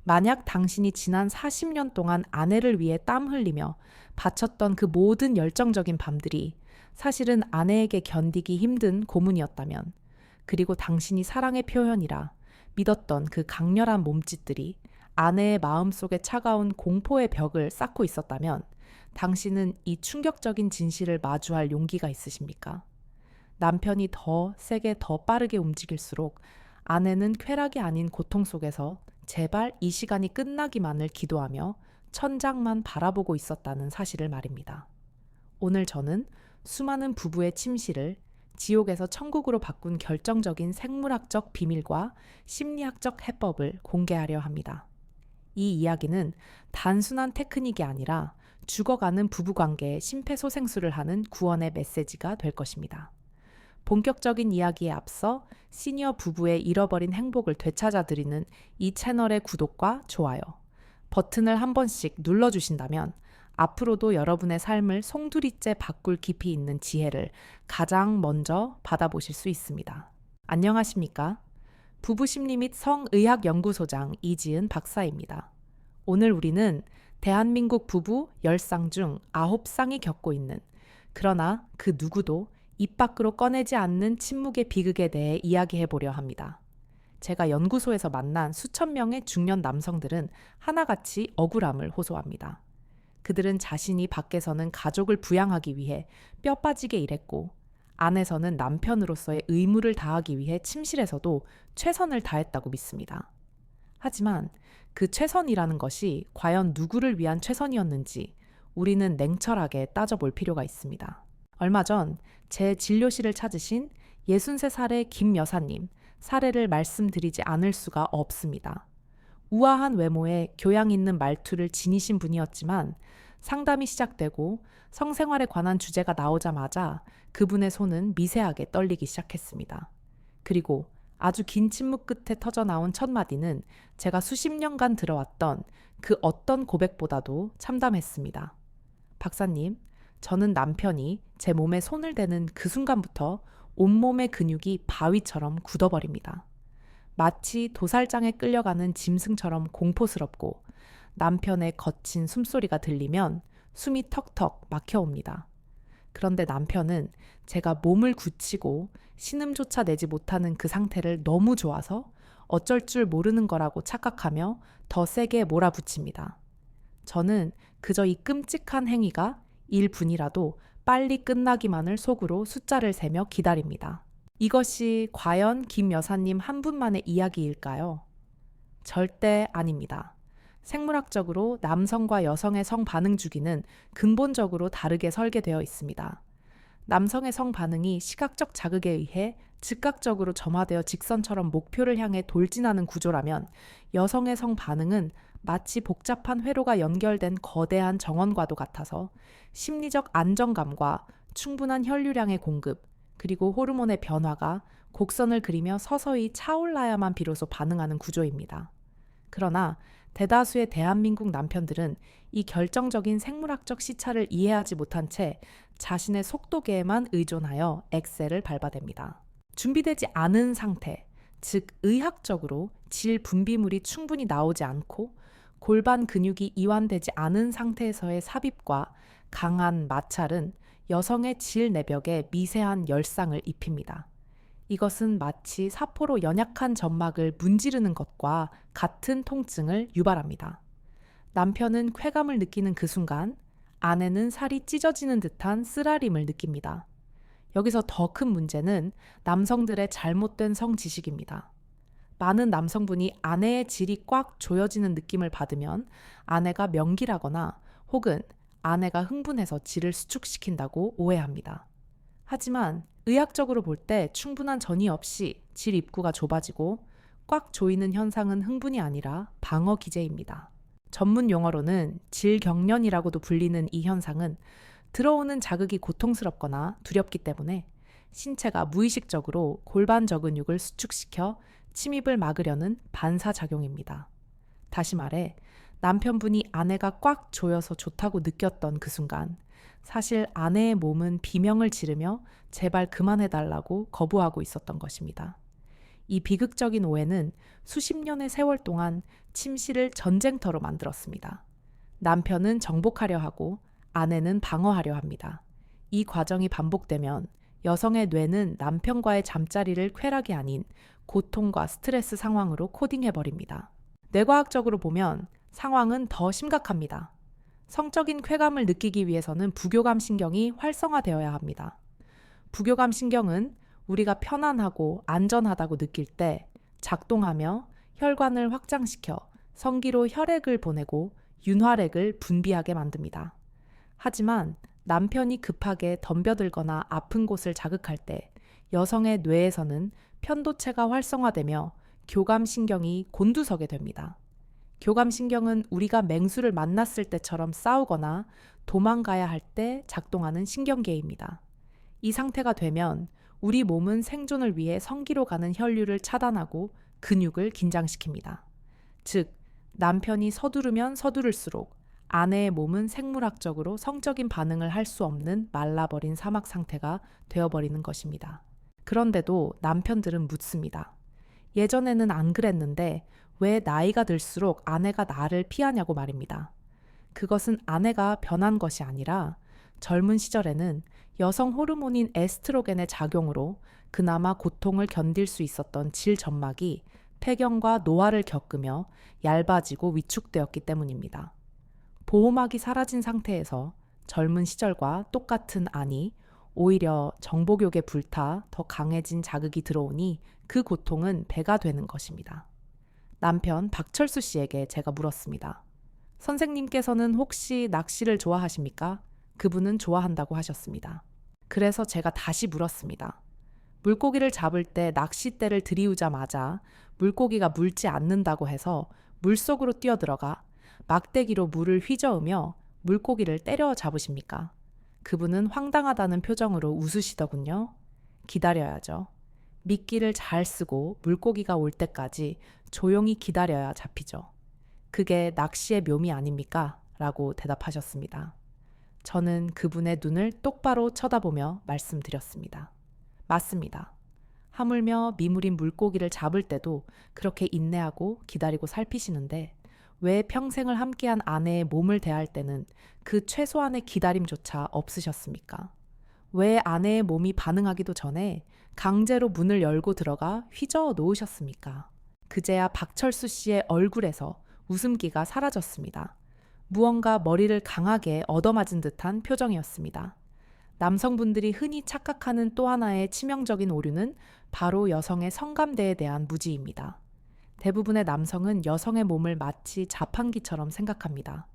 만약 당신이 지난 40년 동안 아내를 위해 땀 흘리며 바쳤던 그 모든 열정적인 밤들이 사실은 아내에게 견디기 힘든 고문이었다면, 그리고 당신이 사랑의 표현이라 믿었던 그 강렬한 몸짓들이 아내의 마음속에 차가운 공포의 벽을 쌓고 있었다면, 당신은 이 충격적인 진실을 마주할 용기가 있으십니까? 남편이 더 세게 더 빠르게 움직일수록 아내는 쾌락이 아닌 고통 속에서 제발 이 시간이 끝나기만을 기도하며 천장만 바라보고 있었다는 사실을 말입니다. 오늘 저는 수많은 부부의 침실을 지옥에서 천국으로 바꾼 결정적인 생물학적 비밀과 심리학적 해법을 공개하려 합니다. 이 이야기는 단순한 테크닉이 아니라 죽어가는 부부관계의 심폐소생술을 하는 구원의 메시지가 될 것입니다. 본격적인 이야기에 앞서 시니어 부부의 잃어버린 행복을 되찾아드리는 이 채널의 구독과 좋아요 버튼을 한 번씩 눌러주신다면 앞으로도 여러분의 삶을 송두리째 바꿀 깊이 있는 지혜를 가장 먼저 받아보실 수 있습니다. 안녕하십니까? 부부심리 및 성의학연구소장 이지은 박사입니다. 오늘 우리는 대한민국 부부 10쌍 중 9쌍이 겪고 있는, 그러나 그 누구도 입 밖으로 꺼내지 않는 침묵의 비극에 대해 이야기해 보려 합니다. 제가 연구소에서 만난 수천 명의 중년 남성들은 하나같이 억울함을 호소합니다. 그들은 자신이 밖에서는 가족을 부양하기 위해 뼈 빠지게 일했고, 안에서는 남편으로서의 의무를 다하기 위해 침실에서도 최선을 다했다고 믿습니다. 하지만 그 최선이라는 것이 과연 누구를 위한 최선이었는지 우리는 냉철하게 따져볼 필요가 있습니다. 얼마 전 제 진료실을 찾으신 63살의 김 여사님 사례를 말씀드리지 않을 수가 없습니다. 우아한 외모에 교양 있는 말투를 지니신 분이었지만 상담이 시작되고 성생활에 관한 주제가 나오자마자 그분의 손은 미세하게 떨리기 시작했습니다. 그리고 아주 긴 침묵 끝에 터져나온 첫 마디는 제가 수십 년간 들어왔던 그 어떤 고백보다도 참담했습니다. 박사님, 저는 남편이 제 몸에 손을 대는 그 순간부터 온몸의 근육이 바위처럼 굳어버립니다. 마치 도살장에 끌려가는 짐승처럼 공포스럽고, 남편의 거친 숨소리가 들리면 숨이 턱턱 막혀옵니다. 그런데 남편은 제가 몸을 굳히고 신음조차 내지 못하는 그 상태를 너무 좋아서 어쩔 줄 모르는 거라고 착각하며 더 세게 몰아붙입니다. 저는 그저 이 끔찍한 행위가 1분이라도 빨리 끝나기만을 속으로 숫자를 세며 기다립니다. 이것이 과연 김 여사님 한 분만의 이야기일까요? 절대 아닙니다. 생물학적으로 남성과 여성의 성 반응 주기는 근본적으로 다르게 설계되어 있습니다. 남성의 성 반응이 시각적 자극에 의해 즉각적으로 점화되어 직선처럼 목표를 향해 돌진하는 구조라면, 여성의 성 반응은 마치 복잡한 회로가 연결된 거대한 정원과도 같아서 심리적 안정감과 충분한 혈류량의 공급, 그리고 호르몬의 변화가 곡선을 그리며 서서히 차올라야만 비로소 반응하는 구조입니다. 그러나 대다수의 대한민국 남편들은 이 결정적인 생물학적 시차를 이해하지 못한 채 자신의 속도계에만 의존하여 엑셀을 밟아댑니다. 준비되지 않은 상태, 즉 의학적으로 질 분비물이 충분히 나오지 않고 골반 근육이 이완되지 않은 상태에서의 삽입과 강한 마찰은 여성의 질 내벽에 미세한 열상을 입힙니다. 이것은 마치 사포로 연약한 점막을 문지르는 것과 같은 통증을 유발합니다. 남편은 쾌감을 느끼는 그 순간, 아내는 살이 찢어지는 듯한 쓰라림을 느낍니다. 여기서 더 큰 문제는 남성들의 잘못된 성지식입니다. 많은 남성분이 아내의 질이 꽉 조여지는 느낌을 받으면 아내가 명기라거나 혹은 아내가 흥분해서 질을 수축시킨다고 오해합니다. 하지만 의학적으로 볼 때 충분한 전이 없이 질 입구가 좁아지고 꽉 조이는 현상은 흥분이 아니라 방어 기제입니다. 전문 용어로는 질경련이라고도 불리는 이 현상은 들어오는 자극이 고통스럽거나 두렵기 때문에 신체가 무의식적으로 골반 저근육을 수축시켜 침입을 막으려는 반사작용입니다. 다시 말해, 남편분이 아내가 꽉 조여서 좋다고 느꼈던 그 순간, 사실 아내의 몸은 비명을 지르며 제발 그만해달라고 거부하고 있었던 것입니다. 이 비극적인 오해는 수십 년의 세월 동안 침실을 전쟁터로 만들었습니다. 남편은 정복하려 하고 아내는 방어하려 합니다. 이 과정이 반복되면 여성의 뇌는 남편과의 잠자리를 쾌락이 아닌 고통과 스트레스 상황으로 코딩해버립니다. 뇌과학적으로 보면 상황은 더 심각합니다. 성적인 쾌감을 느끼기 위해서는 부교감 신경이 활성화되어야 합니다. 부교감 신경은 우리가 편안하고 안전하다고 느낄 때 작동하며 혈관을 확장시켜 성기로 혈액을 보내고 윤활액을 분비하게 만듭니다. 하지만 남편이 급하게 덤벼들거나 아픈 곳을 자극할 때 여성의 뇌에서는 편도체가 활성화되며 교감신경이 곤두서게 됩니다. 교감신경은 우리가 맹수를 만났을 때처럼 싸우거나 도망가야 할 때 작동하는 신경계입니다. 이 상태가 되면 우리 몸은 생존을 위해 성기로 가는 혈류를 차단하고 근육을 긴장시킵니다. 즉, 남편이 서두르면 서두를수록 아내의 몸은 생물학적으로 성적인 반응을 할 수 없는 말라버린 사막 상태가 되어버리는 것입니다. 그런데도 남편들은 묻습니다. 예전에는 안 그랬는데 왜 나이가 들수록 아내가 나를 피하냐고 말입니다. 그것은 아내가 변한 것이 아니라 젊은 시절에는 여성 호르몬인 에스트로겐의 작용으로 그나마 고통을 견딜 수 있었던 질점막이 폐경과 노화를 겪으며 얇아지고 위축되었기 때문입니다. 보호막이 사라진 상태에서 젊은 시절과 똑같은 안이 오히려 정복욕에 불타 더 강해진 자극이 들어오니 그 고통은 배가 되는 것입니다. 남편 박철수 씨에게 제가 물었습니다. 선생님께서는 혹시 낚시를 좋아하십니까? 그분은 좋아한다고 하셨습니다. 그래서 제가 다시 물었습니다. 물고기를 잡을 때 낚싯대를 들이우자마자 물고기가 물지 않는다고 해서 물속으로 뛰어들어가 막대기로 물을 휘저으며 물고기를 때려 잡으십니까? 그분은 황당하다는 표정으로 웃으시더군요. 기다려야죠. 미끼를 잘 쓰고 물고기가 올 때까지 조용히 기다려야 잡히죠. 그게 낚시의 묘미 아닙니까? 라고 대답하셨습니다. 저는 그분의 눈을 똑바로 쳐다보며 말씀드렸습니다. 맞습니다. 하물며 미물인 물고기를 잡을 때도 그렇게 인내하고 기다리고 살피시는데 왜 평생을 함께한 아내의 몸을 대할 때는 그 최소한의 기다림조차 없으셨습니까? 왜 아내의 몸이 반응하기도 전에 강제로 문을 열고 들어가 휘저어 놓으셨습니까? 그제야 박철수 씨의 얼굴에서 웃음기가 사라졌습니다. 무언가 머리를 강하게 얻어맞은 듯한 표정이었습니다. 남성분들이 흔히 착각하는 또 하나의 치명적인 오류는 바로 여성의 성감대에 대한 무지입니다. 대부분의 남성은 여성의 몸을 마치 자판기처럼 생각합니다.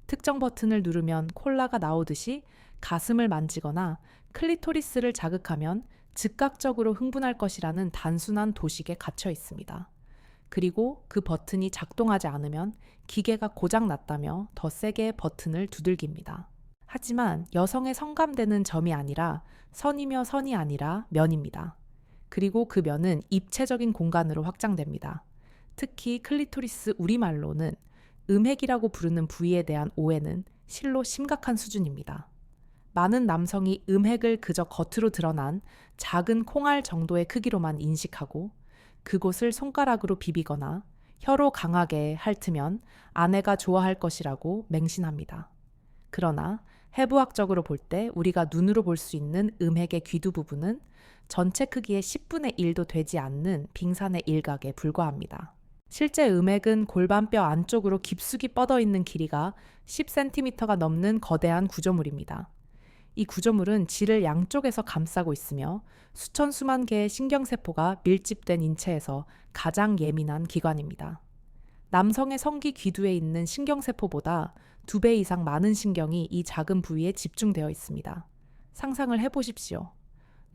특정 버튼을 누르면 콜라가 나오듯이 가슴을 만지거나 클리토리스를 자극하면 즉각적으로 흥분할 것이라는 단순한 도식에 갇혀 있습니다. 그리고 그 버튼이 작동하지 않으면 기계가 고장났다며 더 세게 버튼을 두들깁니다. 하지만 여성의 성감대는 점이 아니라 선이며 선이 아니라 면입니다. 그리고 그 면은 입체적인 공간으로 확장됩니다. 특히 클리토리스 우리말로는 음핵이라고 부르는 부위에 대한 오해는 실로 심각한 수준입니다. 많은 남성이 음핵을 그저 겉으로 드러난 작은 콩알 정도의 크기로만 인식하고 그곳을 손가락으로 비비거나 혀로 강하게 핥으면 아내가 좋아할 것이라고 맹신합니다. 그러나 해부학적으로 볼 때 우리가 눈으로 볼 수 있는 음핵의 귀두 부분은 전체 크기의 10분의 1도 되지 않는 빙산의 일각에 불과합니다. 실제 음핵은 골반뼈 안쪽으로 깊숙이 뻗어 있는 길이가 10cm가 넘는 거대한 구조물입니다. 이 구조물은 질을 양쪽에서 감싸고 있으며 수천 수만 개의 신경세포가 밀집된 인체에서 가장 예민한 기관입니다. 남성의 성기 귀두에 있는 신경세포보다 2배 이상 많은 신경이 이 작은 부위에 집중되어 있습니다. 상상을 해보십시오.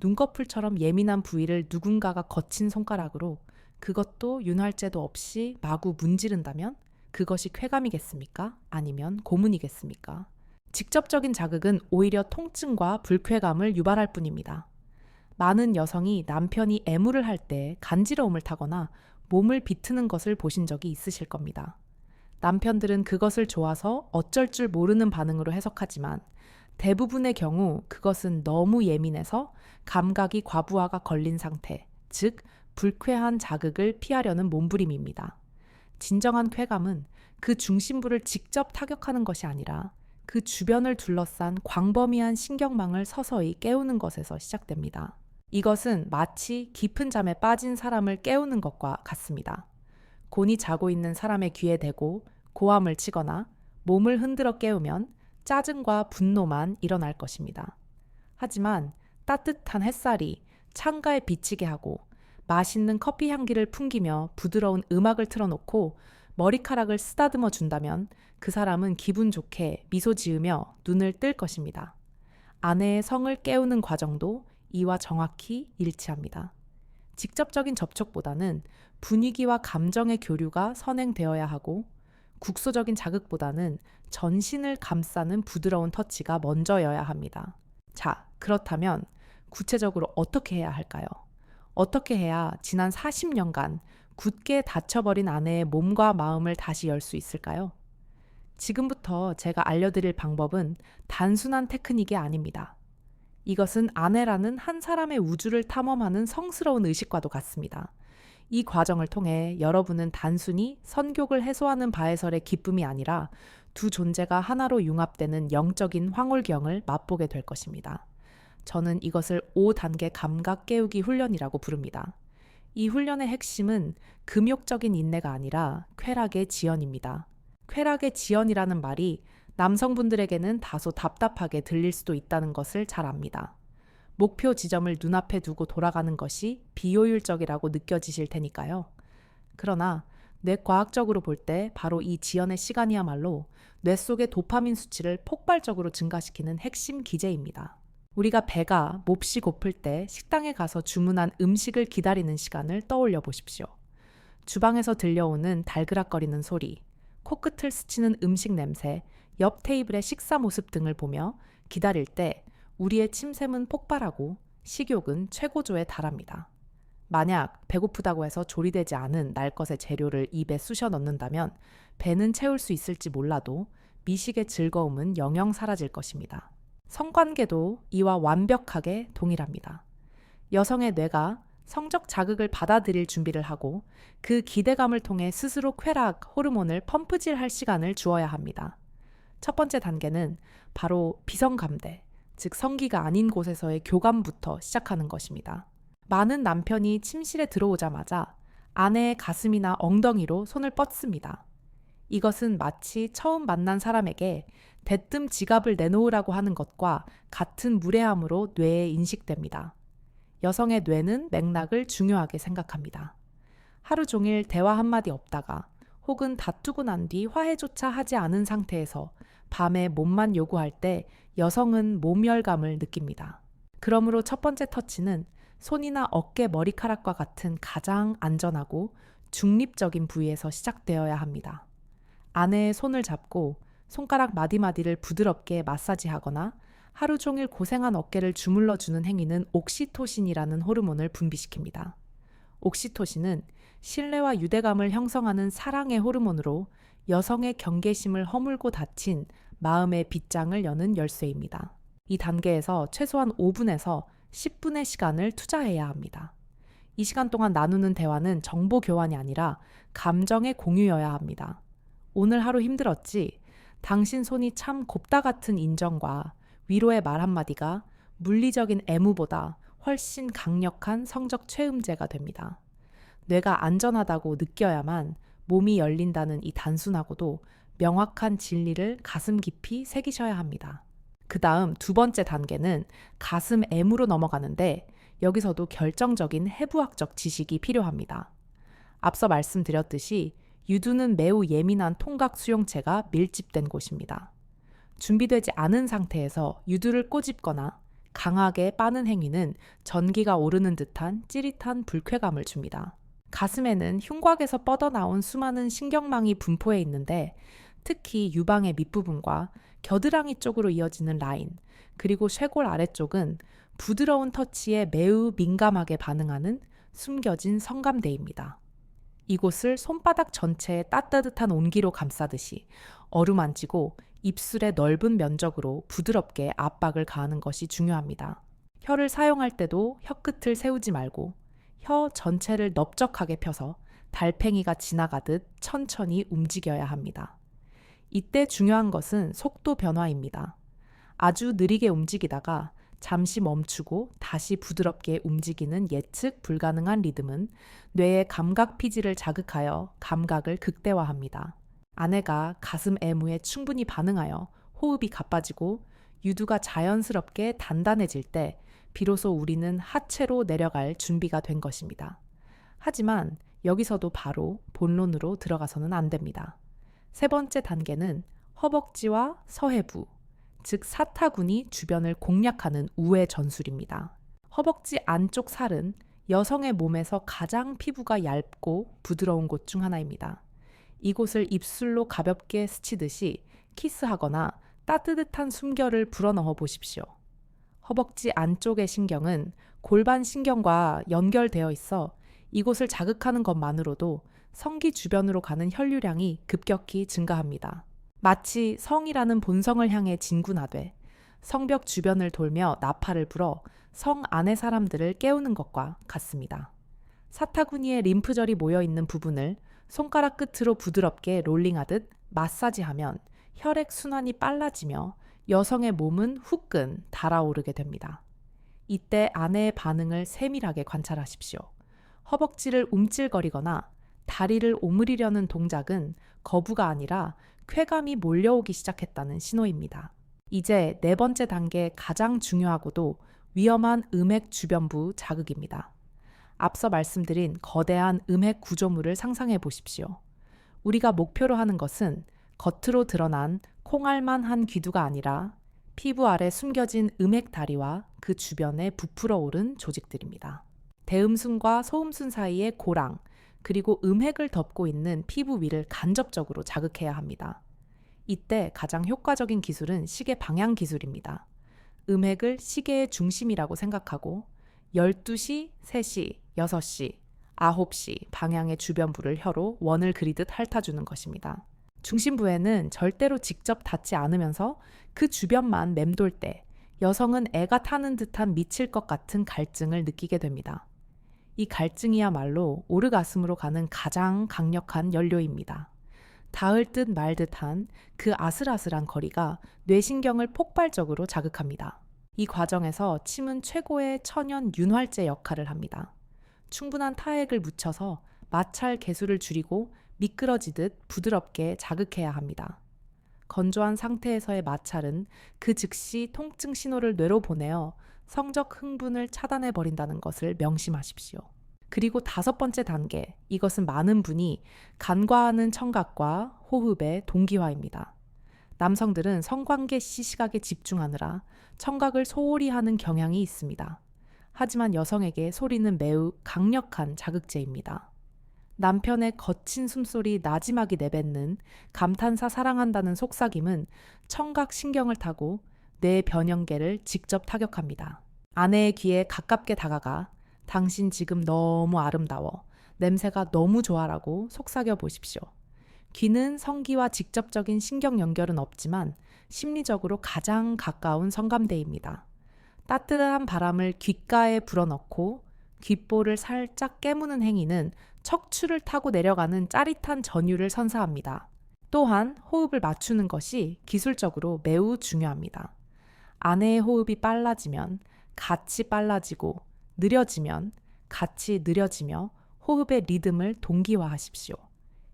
눈꺼풀처럼 예민한 부위를 누군가가 거친 손가락으로 그것도 윤활제도 없이 마구 문지른다면 그것이 쾌감이겠습니까? 아니면 고문이겠습니까? 직접적인 자극은 오히려 통증과 불쾌감을 유발할 뿐입니다. 많은 여성이 남편이 애무를 할 때 간지러움을 타거나 몸을 비트는 것을 보신 적이 있으실 겁니다. 남편들은 그것을 좋아서 어쩔 줄 모르는 반응으로 해석하지만 대부분의 경우 그것은 너무 예민해서 감각이 과부하가 걸린 상태, 즉 불쾌한 자극을 피하려는 몸부림입니다. 진정한 쾌감은 그 중심부를 직접 타격하는 것이 아니라 그 주변을 둘러싼 광범위한 신경망을 서서히 깨우는 것에서 시작됩니다. 이것은 마치 깊은 잠에 빠진 사람을 깨우는 것과 같습니다. 곤히 자고 있는 사람의 귀에 대고 고함을 치거나 몸을 흔들어 깨우면 짜증과 분노만 일어날 것입니다. 하지만 따뜻한 햇살이 창가에 비치게 하고 맛있는 커피 향기를 풍기며 부드러운 음악을 틀어놓고 머리카락을 쓰다듬어 준다면 그 사람은 기분 좋게 미소 지으며 눈을 뜰 것입니다. 아내의 성을 깨우는 과정도 이와 정확히 일치합니다. 직접적인 접촉보다는 분위기와 감정의 교류가 선행되어야 하고 국소적인 자극보다는 전신을 감싸는 부드러운 터치가 먼저여야 합니다. 자, 그렇다면 구체적으로 어떻게 해야 할까요? 어떻게 해야 지난 40년간 굳게 닫혀버린 아내의 몸과 마음을 다시 열 수 있을까요? 지금부터 제가 알려드릴 방법은 단순한 테크닉이 아닙니다. 이것은 아내라는 한 사람의 우주를 탐험하는 성스러운 의식과도 같습니다. 이 과정을 통해 여러분은 단순히 선격을 해소하는 바에설의 기쁨이 아니라 두 존재가 하나로 융합되는 영적인 황홀경을 맛보게 될 것입니다. 저는 이것을 5단계 감각 깨우기 훈련이라고 부릅니다. 이 훈련의 핵심은 금욕적인 인내가 아니라 쾌락의 지연입니다. 쾌락의 지연이라는 말이 남성분들에게는 다소 답답하게 들릴 수도 있다는 것을 잘 압니다. 목표 지점을 눈앞에 두고 돌아가는 것이 비효율적이라고 느껴지실 테니까요. 그러나 뇌과학적으로 볼 때 바로 이 지연의 시간이야말로 뇌 속의 도파민 수치를 폭발적으로 증가시키는 핵심 기제입니다. 우리가 배가 몹시 고플 때 식당에 가서 주문한 음식을 기다리는 시간을 떠올려 보십시오. 주방에서 들려오는 달그락거리는 소리, 코끝을 스치는 음식 냄새, 옆 테이블의 식사 모습 등을 보며 기다릴 때 우리의 침샘은 폭발하고 식욕은 최고조에 달합니다. 만약 배고프다고 해서 조리되지 않은 날 것의 재료를 입에 쑤셔 넣는다면 배는 채울 수 있을지 몰라도 미식의 즐거움은 영영 사라질 것입니다. 성관계도 이와 완벽하게 동일합니다. 여성의 뇌가 성적 자극을 받아들일 준비를 하고 그 기대감을 통해 스스로 쾌락, 호르몬을 펌프질할 시간을 주어야 합니다. 첫 번째 단계는 바로 비성감대, 즉 성기가 아닌 곳에서의 교감부터 시작하는 것입니다. 많은 남편이 침실에 들어오자마자 아내의 가슴이나 엉덩이로 손을 뻗습니다. 이것은 마치 처음 만난 사람에게 대뜸 지갑을 내놓으라고 하는 것과 같은 무례함으로 뇌에 인식됩니다. 여성의 뇌는 맥락을 중요하게 생각합니다. 하루 종일 대화 한마디 없다가 혹은 다투고 난 뒤 화해조차 하지 않은 상태에서 밤에 몸만 요구할 때 여성은 모멸감을 느낍니다. 그러므로 첫 번째 터치는 손이나 어깨 머리카락과 같은 가장 안전하고 중립적인 부위에서 시작되어야 합니다. 아내의 손을 잡고 손가락 마디마디를 부드럽게 마사지하거나 하루 종일 고생한 어깨를 주물러주는 행위는 옥시토신이라는 호르몬을 분비시킵니다. 옥시토신은 신뢰와 유대감을 형성하는 사랑의 호르몬으로 여성의 경계심을 허물고 닫힌 마음의 빗장을 여는 열쇠입니다. 이 단계에서 최소한 5분에서 10분의 시간을 투자해야 합니다. 이 시간 동안 나누는 대화는 정보 교환이 아니라 감정의 공유여야 합니다. 오늘 하루 힘들었지? 당신 손이 참 곱다 같은 인정과 위로의 말 한마디가 물리적인 애무보다 훨씬 강력한 성적 최음제가 됩니다. 뇌가 안전하다고 느껴야만 몸이 열린다는 이 단순하고도 명확한 진리를 가슴 깊이 새기셔야 합니다. 그 다음 두 번째 단계는 가슴 M으로 넘어가는데 여기서도 결정적인 해부학적 지식이 필요합니다. 앞서 말씀드렸듯이 유두는 매우 예민한 통각 수용체가 밀집된 곳입니다. 준비되지 않은 상태에서 유두를 꼬집거나 강하게 빠는 행위는 전기가 오르는 듯한 찌릿한 불쾌감을 줍니다. 가슴에는 흉곽에서 뻗어나온 수많은 신경망이 분포해 있는데 특히 유방의 밑부분과 겨드랑이 쪽으로 이어지는 라인, 그리고 쇄골 아래쪽은 부드러운 터치에 매우 민감하게 반응하는 숨겨진 성감대입니다. 이곳을 손바닥 전체에 따뜻한 온기로 감싸듯이 어루만지고 입술의 넓은 면적으로 부드럽게 압박을 가하는 것이 중요합니다. 혀를 사용할 때도 혀끝을 세우지 말고 혀 전체를 넓적하게 펴서 달팽이가 지나가듯 천천히 움직여야 합니다. 이때 중요한 것은 속도 변화입니다. 아주 느리게 움직이다가 잠시 멈추고 다시 부드럽게 움직이는 예측 불가능한 리듬은 뇌의 감각 피지를 자극하여 감각을 극대화합니다. 아내가 가슴 애무에 충분히 반응하여 호흡이 가빠지고 유두가 자연스럽게 단단해질 때 비로소 우리는 하체로 내려갈 준비가 된 것입니다. 하지만 여기서도 바로 본론으로 들어가서는 안 됩니다. 세 번째 단계는 허벅지와 서해부, 즉 사타구니 주변을 공략하는 우회 전술입니다. 허벅지 안쪽 살은 여성의 몸에서 가장 피부가 얇고 부드러운 곳 중 하나입니다. 이곳을 입술로 가볍게 스치듯이 키스하거나 따뜻한 숨결을 불어넣어 보십시오. 허벅지 안쪽의 신경은 골반 신경과 연결되어 있어 이곳을 자극하는 것만으로도 성기 주변으로 가는 혈류량이 급격히 증가합니다. 마치 성이라는 본성을 향해 진군하되 성벽 주변을 돌며 나팔을 불어 성 안의 사람들을 깨우는 것과 같습니다. 사타구니에 림프절이 모여있는 부분을 손가락 끝으로 부드럽게 롤링하듯 마사지하면 혈액 순환이 빨라지며 여성의 몸은 후끈 달아오르게 됩니다. 이때 아내의 반응을 세밀하게 관찰하십시오. 허벅지를 움찔거리거나 다리를 오므리려는 동작은 거부가 아니라 쾌감이 몰려오기 시작했다는 신호입니다. 이제 네 번째 단계 가장 중요하고도 위험한 음핵 주변부 자극입니다. 앞서 말씀드린 거대한 음핵 구조물을 상상해 보십시오. 우리가 목표로 하는 것은 겉으로 드러난 콩알만한 귀두가 아니라 피부 아래 숨겨진 음핵 다리와 그 주변에 부풀어 오른 조직들입니다. 대음순과 소음순 사이의 고랑, 그리고 음핵을 덮고 있는 피부 위를 간접적으로 자극해야 합니다. 이때 가장 효과적인 기술은 시계 방향 기술입니다. 음핵을 시계의 중심이라고 생각하고 12시, 3시, 6시, 9시 방향의 주변부를 혀로 원을 그리듯 핥아주는 것입니다. 중심부에는 절대로 직접 닿지 않으면서 그 주변만 맴돌 때 여성은 애가 타는 듯한 미칠 것 같은 갈증을 느끼게 됩니다. 이 갈증이야말로 오르가슴으로 가는 가장 강력한 연료입니다. 닿을 듯 말 듯한 그 아슬아슬한 거리가 뇌신경을 폭발적으로 자극합니다. 이 과정에서 침은 최고의 천연 윤활제 역할을 합니다. 충분한 타액을 묻혀서 마찰 개수를 줄이고 미끄러지듯 부드럽게 자극해야 합니다. 건조한 상태에서의 마찰은 그 즉시 통증 신호를 뇌로 보내어 성적 흥분을 차단해 버린다는 것을 명심하십시오. 그리고 다섯 번째 단계, 이것은 많은 분이 간과하는 청각과 호흡의 동기화입니다. 남성들은 성관계 시 시각에 집중하느라 청각을 소홀히 하는 경향이 있습니다. 하지만 여성에게 소리는 매우 강력한 자극제입니다. 남편의 거친 숨소리 나지막이 내뱉는 감탄사 사랑한다는 속삭임은 청각 신경을 타고 뇌 변형계를 직접 타격합니다. 아내의 귀에 가깝게 다가가 당신 지금 너무 아름다워. 냄새가 너무 좋아라고 속삭여 보십시오. 귀는 성기와 직접적인 신경 연결은 없지만 심리적으로 가장 가까운 성감대입니다. 따뜻한 바람을 귓가에 불어넣고 귓볼을 살짝 깨무는 행위는 척추를 타고 내려가는 짜릿한 전율을 선사합니다. 또한 호흡을 맞추는 것이 기술적으로 매우 중요합니다. 아내의 호흡이 빨라지면 같이 빨라지고 느려지면 같이 느려지며 호흡의 리듬을 동기화하십시오.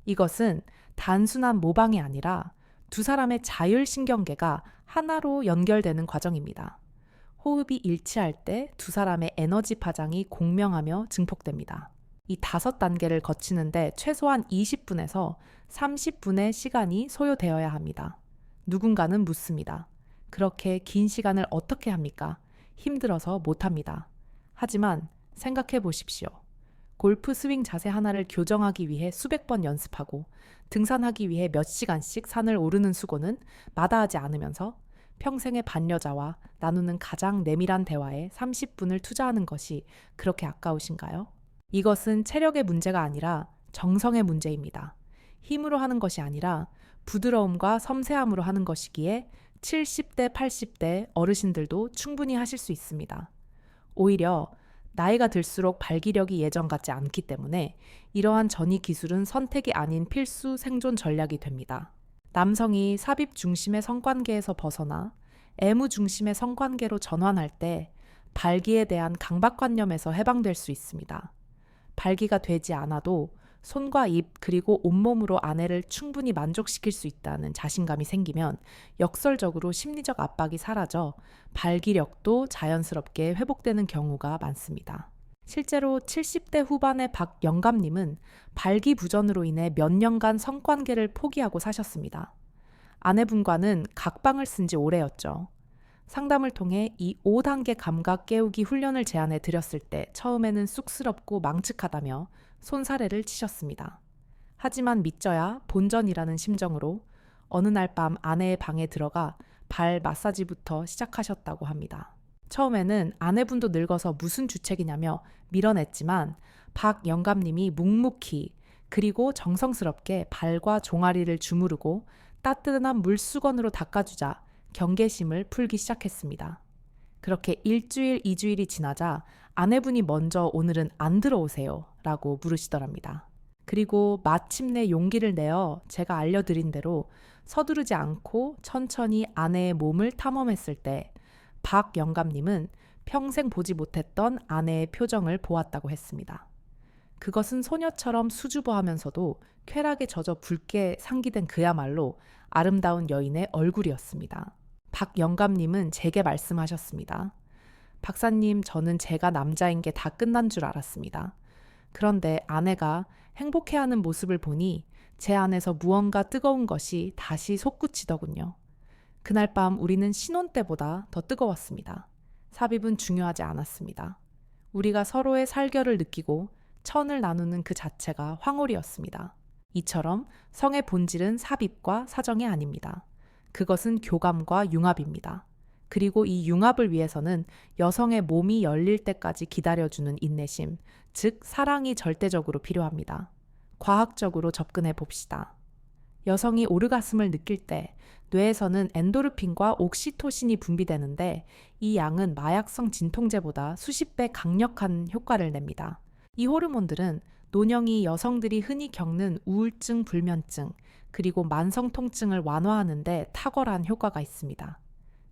이것은 단순한 모방이 아니라 두 사람의 자율신경계가 하나로 연결되는 과정입니다. 호흡이 일치할 때 두 사람의 에너지 파장이 공명하며 증폭됩니다. 이 5단계를 거치는데 최소한 20분에서 30분의 시간이 소요되어야 합니다. 누군가는 묻습니다. 그렇게 긴 시간을 어떻게 합니까? 힘들어서 못합니다. 하지만 생각해 보십시오. 골프 스윙 자세 하나를 교정하기 위해 수백 번 연습하고 등산하기 위해 몇 시간씩 산을 오르는 수고는 마다하지 않으면서 평생의 반려자와 나누는 가장 내밀한 대화에 30분을 투자하는 것이 그렇게 아까우신가요? 이것은 체력의 문제가 아니라 정성의 문제입니다. 힘으로 하는 것이 아니라 부드러움과 섬세함으로 하는 것이기에 70대, 80대 어르신들도 충분히 하실 수 있습니다. 오히려 나이가 들수록 발기력이 예전 같지 않기 때문에 이러한 전이 기술은 선택이 아닌 필수 생존 전략이 됩니다. 남성이 삽입 중심의 성관계에서 벗어나 애무 중심의 성관계로 전환할 때 발기에 대한 강박관념에서 해방될 수 있습니다. 발기가 되지 않아도 손과 입 그리고 온몸으로 아내를 충분히 만족시킬 수 있다는 자신감이 생기면 역설적으로 심리적 압박이 사라져 발기력도 자연스럽게 회복되는 경우가 많습니다. 실제로 70대 후반의 박영감님은 발기부전으로 인해 몇 년간 성관계를 포기하고 사셨습니다. 아내분과는 각방을 쓴 지 오래였죠. 상담을 통해 이 5단계 감각 깨우기 훈련을 제안해 드렸을 때 처음에는 쑥스럽고 망측하다며 손사래를 치셨습니다. 하지만 믿져야 본전이라는 심정으로 어느 날 밤 아내의 방에 들어가 발 마사지부터 시작하셨다고 합니다. 처음에는 아내분도 늙어서 무슨 주책이냐며 밀어냈지만 박 영감님이 묵묵히 그리고 정성스럽게 발과 종아리를 주무르고 따뜻한 물수건으로 닦아주자 경계심을 풀기 시작했습니다. 그렇게 일주일, 2주일이 지나자 아내분이 먼저 오늘은 안 들어오세요 라고 물으시더랍니다. 그리고 마침내 용기를 내어 제가 알려드린 대로 서두르지 않고 천천히 아내의 몸을 탐험했을 때 박 영감님은 평생 보지 못했던 아내의 표정을 보았다고 했습니다. 그것은 소녀처럼 수줍어하면서도 쾌락에 젖어 붉게 상기된 그야말로 아름다운 여인의 얼굴이었습니다. 박 영감님은 제게 말씀하셨습니다. 박사님, 저는 제가 남자인 게 다 끝난 줄 알았습니다. 그런데 아내가 행복해하는 모습을 보니 제 안에서 무언가 뜨거운 것이 다시 솟구치더군요. 그날 밤 우리는 신혼 때보다 더 뜨거웠습니다. 삽입은 중요하지 않았습니다. 우리가 서로의 살결을 느끼고 천을 나누는 그 자체가 황홀이었습니다. 이처럼 성의 본질은 삽입과 사정이 아닙니다. 그것은 교감과 융합입니다. 그리고 이 융합을 위해서는 여성의 몸이 열릴 때까지 기다려주는 인내심, 즉 사랑이 절대적으로 필요합니다. 과학적으로 접근해 봅시다. 여성이 오르가슴을 느낄 때 뇌에서는 엔도르핀과 옥시토신이 분비되는데 이 양은 마약성 진통제보다 수십 배 강력한 효과를 냅니다. 이 호르몬들은 노년이 여성들이 흔히 겪는 우울증, 불면증, 그리고 만성 통증을 완화하는 데 탁월한 효과가 있습니다.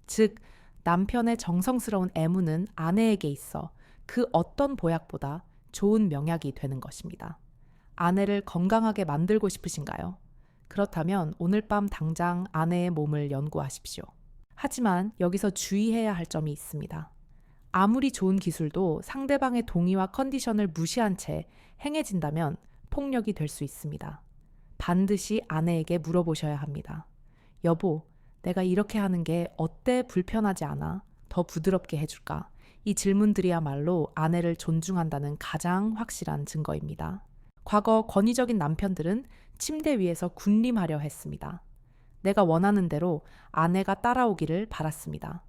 즉, 남편의 정성스러운 애무는 아내에게 있어 그 어떤 보약보다 좋은 명약이 되는 것입니다. 아내를 건강하게 만들고 싶으신가요? 그렇다면 오늘 밤 당장 아내의 몸을 연구하십시오. 하지만 여기서 주의해야 할 점이 있습니다. 아무리 좋은 기술도 상대방의 동의와 컨디션을 무시한 채 행해진다면 폭력이 될 수 있습니다. 반드시 아내에게 물어보셔야 합니다. 여보, 내가 이렇게 하는 게 어때 불편하지 않아? 더 부드럽게 해줄까? 이 질문들이야말로 아내를 존중한다는 가장 확실한 증거입니다. 과거 권위적인 남편들은 침대 위에서 군림하려 했습니다. 내가 원하는 대로 아내가 따라오기를 바랐습니다.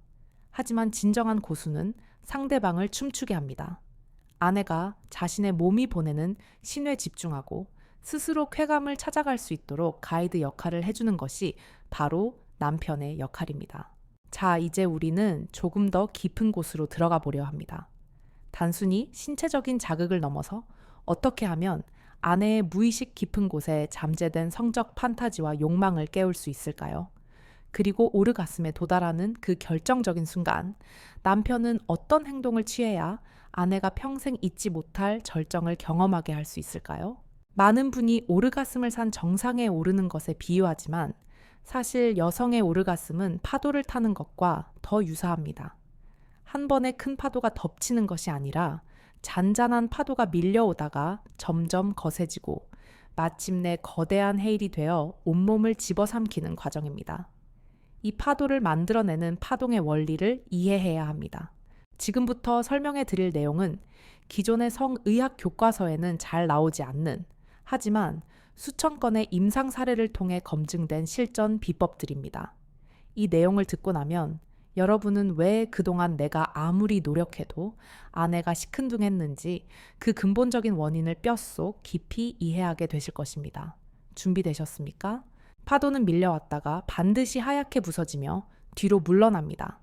하지만 진정한 고수는 상대방을 춤추게 합니다. 아내가 자신의 몸이 보내는 신호에 집중하고 스스로 쾌감을 찾아갈 수 있도록 가이드 역할을 해주는 것이 바로 남편의 역할입니다. 자, 이제 우리는 조금 더 깊은 곳으로 들어가 보려 합니다. 단순히 신체적인 자극을 넘어서 어떻게 하면 아내의 무의식 깊은 곳에 잠재된 성적 판타지와 욕망을 깨울 수 있을까요? 그리고 오르가슴에 도달하는 그 결정적인 순간, 남편은 어떤 행동을 취해야 아내가 평생 잊지 못할 절정을 경험하게 할 수 있을까요? 많은 분이 오르가슴을 산 정상에 오르는 것에 비유하지만 사실 여성의 오르가슴은 파도를 타는 것과 더 유사합니다. 한 번에 큰 파도가 덮치는 것이 아니라 잔잔한 파도가 밀려오다가 점점 거세지고 마침내 거대한 해일이 되어 온몸을 집어삼키는 과정입니다. 이 파도를 만들어내는 파동의 원리를 이해해야 합니다. 지금부터 설명해 드릴 내용은 기존의 성의학 교과서에는 잘 나오지 않는, 하지만 수천 건의 임상 사례를 통해 검증된 실전 비법들입니다. 이 내용을 듣고 나면 여러분은 왜 그동안 내가 아무리 노력해도 아내가 시큰둥했는지 그 근본적인 원인을 뼛속 깊이 이해하게 되실 것입니다. 준비되셨습니까? 파도는 밀려왔다가 반드시 하얗게 부서지며 뒤로 물러납니다.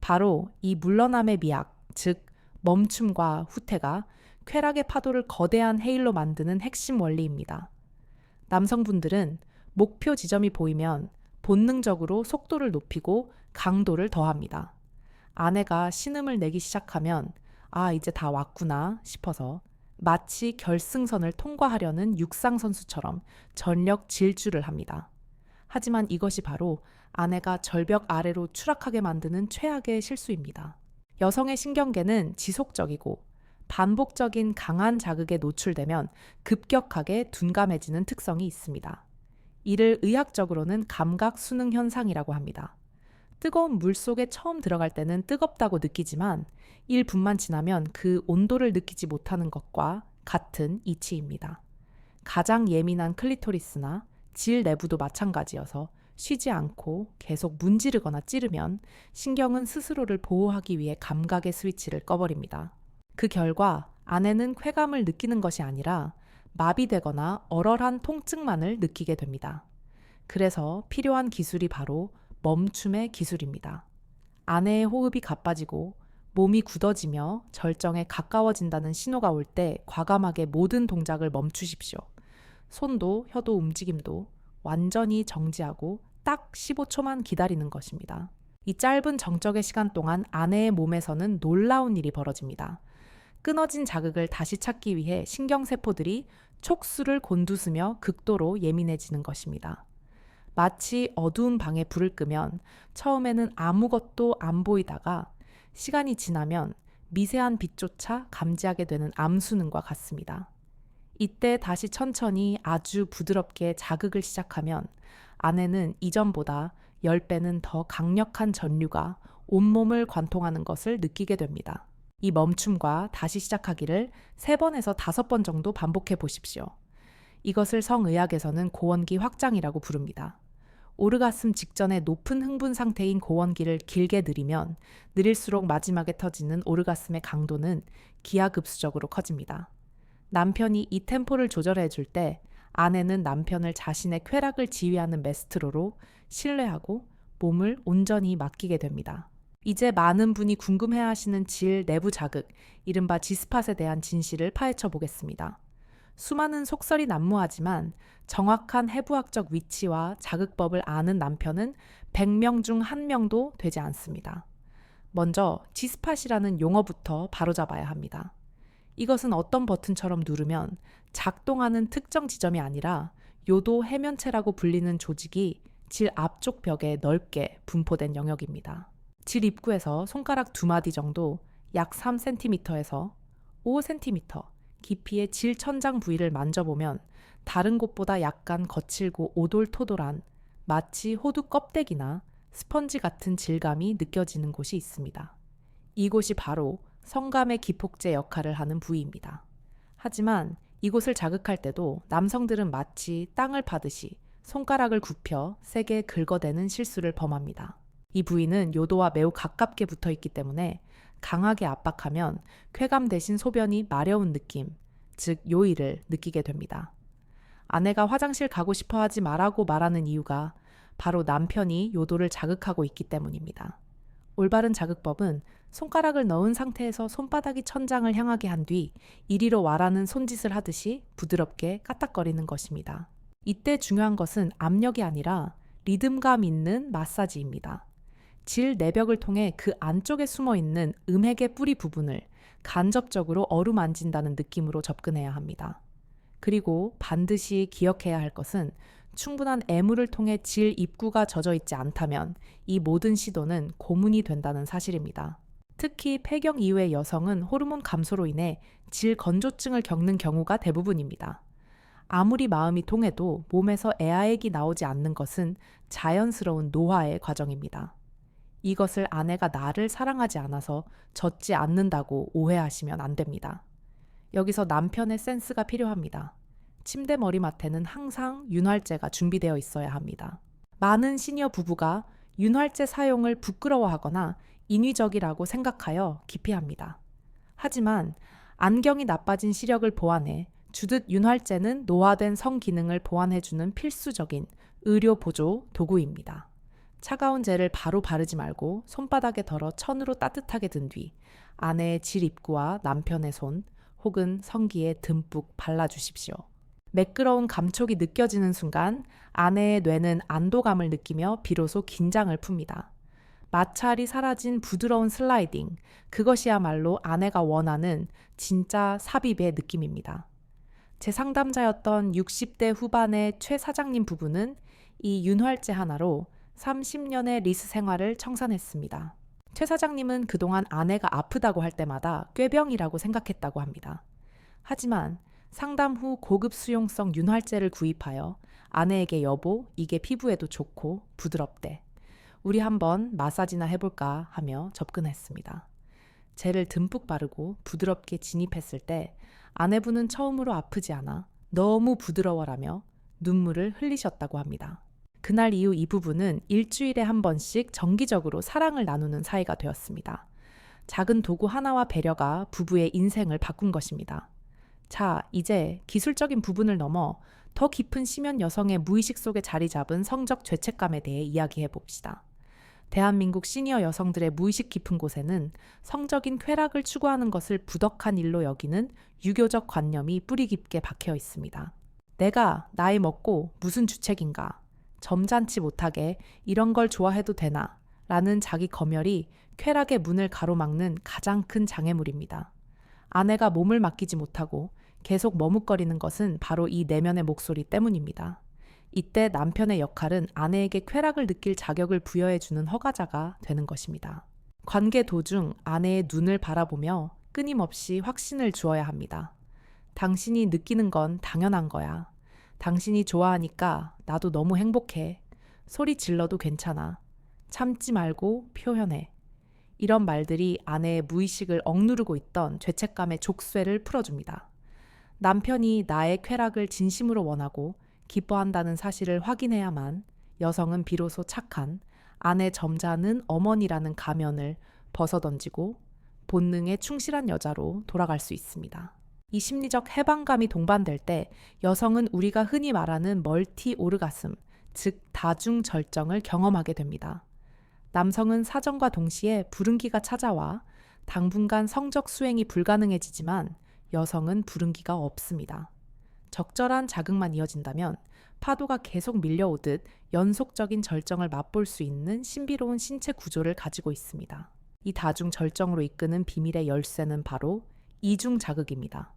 바로 이 물러남의 미학, 즉 멈춤과 후퇴가 쾌락의 파도를 거대한 해일로 만드는 핵심 원리입니다. 남성분들은 목표 지점이 보이면 본능적으로 속도를 높이고 강도를 더합니다. 아내가 신음을 내기 시작하면 아, 이제 다 왔구나 싶어서 마치 결승선을 통과하려는 육상 선수처럼 전력 질주를 합니다. 하지만 이것이 바로 아내가 절벽 아래로 추락하게 만드는 최악의 실수입니다. 여성의 신경계는 지속적이고 반복적인 강한 자극에 노출되면 급격하게 둔감해지는 특성이 있습니다. 이를 의학적으로는 감각 순응 현상이라고 합니다. 뜨거운 물 속에 처음 들어갈 때는 뜨겁다고 느끼지만 1분만 지나면 그 온도를 느끼지 못하는 것과 같은 이치입니다. 가장 예민한 클리토리스나 질 내부도 마찬가지여서 쉬지 않고 계속 문지르거나 찌르면 신경은 스스로를 보호하기 위해 감각의 스위치를 꺼버립니다. 그 결과 아내는 쾌감을 느끼는 것이 아니라 마비되거나 얼얼한 통증만을 느끼게 됩니다. 그래서 필요한 기술이 바로 멈춤의 기술입니다. 아내의 호흡이 가빠지고 몸이 굳어지며 절정에 가까워진다는 신호가 올 때 과감하게 모든 동작을 멈추십시오. 손도 혀도 움직임도 완전히 정지하고 딱 15초만 기다리는 것입니다. 이 짧은 정적의 시간 동안 아내의 몸에서는 놀라운 일이 벌어집니다. 끊어진 자극을 다시 찾기 위해 신경세포들이 촉수를 곤두서며 극도로 예민해지는 것입니다. 마치 어두운 방에 불을 끄면 처음에는 아무것도 안 보이다가 시간이 지나면 미세한 빛조차 감지하게 되는 암수능과 같습니다. 이때 다시 천천히 아주 부드럽게 자극을 시작하면 아내는 이전보다 10배는 더 강력한 전류가 온몸을 관통하는 것을 느끼게 됩니다. 이 멈춤과 다시 시작하기를 3번에서 5번 정도 반복해 보십시오. 이것을 성의학에서는 고원기 확장이라고 부릅니다. 오르가슴 직전의 높은 흥분 상태인 고원기를 길게 늘리면 느릴수록 마지막에 터지는 오르가슴의 강도는 기하급수적으로 커집니다. 남편이 이 템포를 조절해 줄 때 아내는 남편을 자신의 쾌락을 지휘하는 메스트로로 신뢰하고 몸을 온전히 맡기게 됩니다. 이제 많은 분이 궁금해하시는 질 내부 자극, 이른바 G스팟에 대한 진실을 파헤쳐 보겠습니다. 수많은 속설이 난무하지만 정확한 해부학적 위치와 자극법을 아는 남편은 100명 중 1명도 되지 않습니다. 먼저 G스팟이라는 용어부터 바로잡아야 합니다. 이것은 어떤 버튼처럼 누르면 작동하는 특정 지점이 아니라 요도 해면체라고 불리는 조직이 질 앞쪽 벽에 넓게 분포된 영역입니다. 질 입구에서 손가락 2마디 정도 약 3cm에서 5cm 깊이의 질 천장 부위를 만져보면 다른 곳보다 약간 거칠고 오돌토돌한 마치 호두 껍데기나 스펀지 같은 질감이 느껴지는 곳이 있습니다. 이곳이 바로 성감의 기폭제 역할을 하는 부위입니다. 하지만 이곳을 자극할 때도 남성들은 마치 땅을 파듯이 손가락을 굽혀 세게 긁어대는 실수를 범합니다. 이 부위는 요도와 매우 가깝게 붙어 있기 때문에 강하게 압박하면 쾌감 대신 소변이 마려운 느낌, 즉 요일을 느끼게 됩니다. 아내가 화장실 가고 싶어 하지 말라고 말하는 이유가 바로 남편이 요도를 자극하고 있기 때문입니다. 올바른 자극법은 손가락을 넣은 상태에서 손바닥이 천장을 향하게 한 뒤 이리로 와라는 손짓을 하듯이 부드럽게 까딱거리는 것입니다. 이때 중요한 것은 압력이 아니라 리듬감 있는 마사지입니다. 질 내벽을 통해 그 안쪽에 숨어 있는 음핵의 뿌리 부분을 간접적으로 어루만진다는 느낌으로 접근해야 합니다. 그리고 반드시 기억해야 할 것은 충분한 애무를 통해 질 입구가 젖어 있지 않다면 이 모든 시도는 고문이 된다는 사실입니다. 특히 폐경 이후의 여성은 호르몬 감소로 인해 질 건조증을 겪는 경우가 대부분입니다. 아무리 마음이 통해도 몸에서 애아액이 나오지 않는 것은 자연스러운 노화의 과정입니다. 이것을 아내가 나를 사랑하지 않아서 젖지 않는다고 오해하시면 안 됩니다. 여기서 남편의 센스가 필요합니다. 침대 머리맡에는 항상 윤활제가 준비되어 있어야 합니다. 많은 시니어 부부가 윤활제 사용을 부끄러워하거나 인위적이라고 생각하여 기피합니다. 하지만 안경이 나빠진 시력을 보완해 주듯 윤활제는 노화된 성 기능을 보완해주는 필수적인 의료 보조 도구입니다. 차가운 젤을 바로 바르지 말고 손바닥에 덜어 천으로 따뜻하게 든 뒤 아내의 질 입구와 남편의 손 혹은 성기에 듬뿍 발라주십시오. 매끄러운 감촉이 느껴지는 순간 아내의 뇌는 안도감을 느끼며 비로소 긴장을 풉니다. 마찰이 사라진 부드러운 슬라이딩, 그것이야말로 아내가 원하는 진짜 삽입의 느낌입니다. 제 상담자였던 60대 후반의 최 사장님 부부는 이 윤활제 하나로 30년의 리스 생활을 청산했습니다. 최 사장님은 그동안 아내가 아프다고 할 때마다 꾀병이라고 생각했다고 합니다. 하지만 상담 후 고급 수용성 윤활제를 구입하여 아내에게 여보, 이게 피부에도 좋고 부드럽대. 우리 한번 마사지나 해볼까 하며 접근했습니다. 젤을 듬뿍 바르고 부드럽게 진입했을 때 아내분은 처음으로 아프지 않아 너무 부드러워라며 눈물을 흘리셨다고 합니다. 그날 이후 이 부부는 일주일에 한 번씩 정기적으로 사랑을 나누는 사이가 되었습니다. 작은 도구 하나와 배려가 부부의 인생을 바꾼 것입니다. 자, 이제 기술적인 부분을 넘어 더 깊은 심연 여성의 무의식 속에 자리 잡은 성적 죄책감에 대해 이야기해 봅시다. 대한민국 시니어 여성들의 무의식 깊은 곳에는 성적인 쾌락을 추구하는 것을 부덕한 일로 여기는 유교적 관념이 뿌리 깊게 박혀 있습니다. 내가 나이 먹고 무슨 주책인가? 점잖지 못하게 이런 걸 좋아해도 되나? 라는 자기 검열이 쾌락의 문을 가로막는 가장 큰 장애물입니다. 아내가 몸을 맡기지 못하고 계속 머뭇거리는 것은 바로 이 내면의 목소리 때문입니다. 이때 남편의 역할은 아내에게 쾌락을 느낄 자격을 부여해주는 허가자가 되는 것입니다. 관계 도중 아내의 눈을 바라보며 끊임없이 확신을 주어야 합니다. 당신이 느끼는 건 당연한 거야. 당신이 좋아하니까 나도 너무 행복해. 소리 질러도 괜찮아. 참지 말고 표현해. 이런 말들이 아내의 무의식을 억누르고 있던 죄책감의 족쇄를 풀어줍니다. 남편이 나의 쾌락을 진심으로 원하고 기뻐한다는 사실을 확인해야만 여성은 비로소 착한 아내 점잖은 어머니라는 가면을 벗어던지고 본능에 충실한 여자로 돌아갈 수 있습니다. 이 심리적 해방감이 동반될 때 여성은 우리가 흔히 말하는 멀티 오르가슴, 즉 다중 절정을 경험하게 됩니다. 남성은 사정과 동시에 부른기가 찾아와 당분간 성적 수행이 불가능해지지만 여성은 부른기가 없습니다. 적절한 자극만 이어진다면 파도가 계속 밀려오듯 연속적인 절정을 맛볼 수 있는 신비로운 신체 구조를 가지고 있습니다. 이 다중 절정으로 이끄는 비밀의 열쇠는 바로 이중 자극입니다.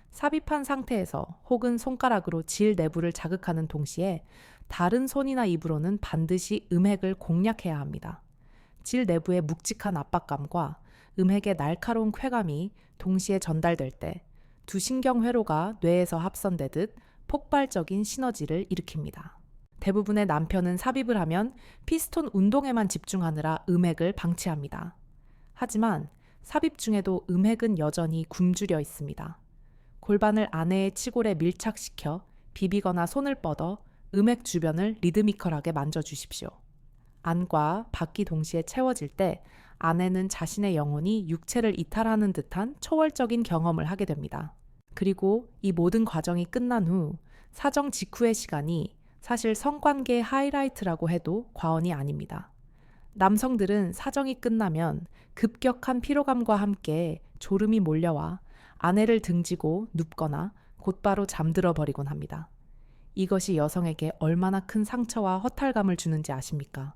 삽입한 상태에서 혹은 손가락으로 질 내부를 자극하는 동시에 다른 손이나 입으로는 반드시 음핵을 공략해야 합니다. 질 내부의 묵직한 압박감과 음핵의 날카로운 쾌감이 동시에 전달될 때 두 신경회로가 뇌에서 합선되듯 폭발적인 시너지를 일으킵니다. 대부분의 남편은 삽입을 하면 피스톤 운동에만 집중하느라 음핵을 방치합니다. 하지만 삽입 중에도 음핵은 여전히 굶주려 있습니다. 골반을 아내의 치골에 밀착시켜 비비거나 손을 뻗어 음핵 주변을 리드미컬하게 만져주십시오. 안과 밖이 동시에 채워질 때 아내는 자신의 영혼이 육체를 이탈하는 듯한 초월적인 경험을 하게 됩니다. 그리고 이 모든 과정이 끝난 후 사정 직후의 시간이 사실 성관계의 하이라이트라고 해도 과언이 아닙니다. 남성들은 사정이 끝나면 급격한 피로감과 함께 졸음이 몰려와 아내를 등지고 눕거나 곧바로 잠들어 버리곤 합니다. 이것이 여성에게 얼마나 큰 상처와 허탈감을 주는지 아십니까?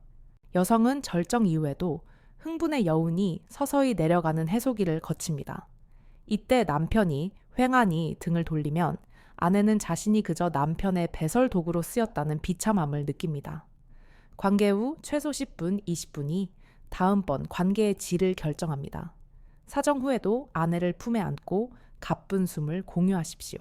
여성은 절정 이후에도 흥분의 여운이 서서히 내려가는 해소기를 거칩니다. 이때 남편이 횡하니 등을 돌리면 아내는 자신이 그저 남편의 배설 도구로 쓰였다는 비참함을 느낍니다. 관계 후 최소 10분, 20분이 다음번 관계의 질을 결정합니다. 사정 후에도 아내를 품에 안고 가쁜 숨을 공유하십시오.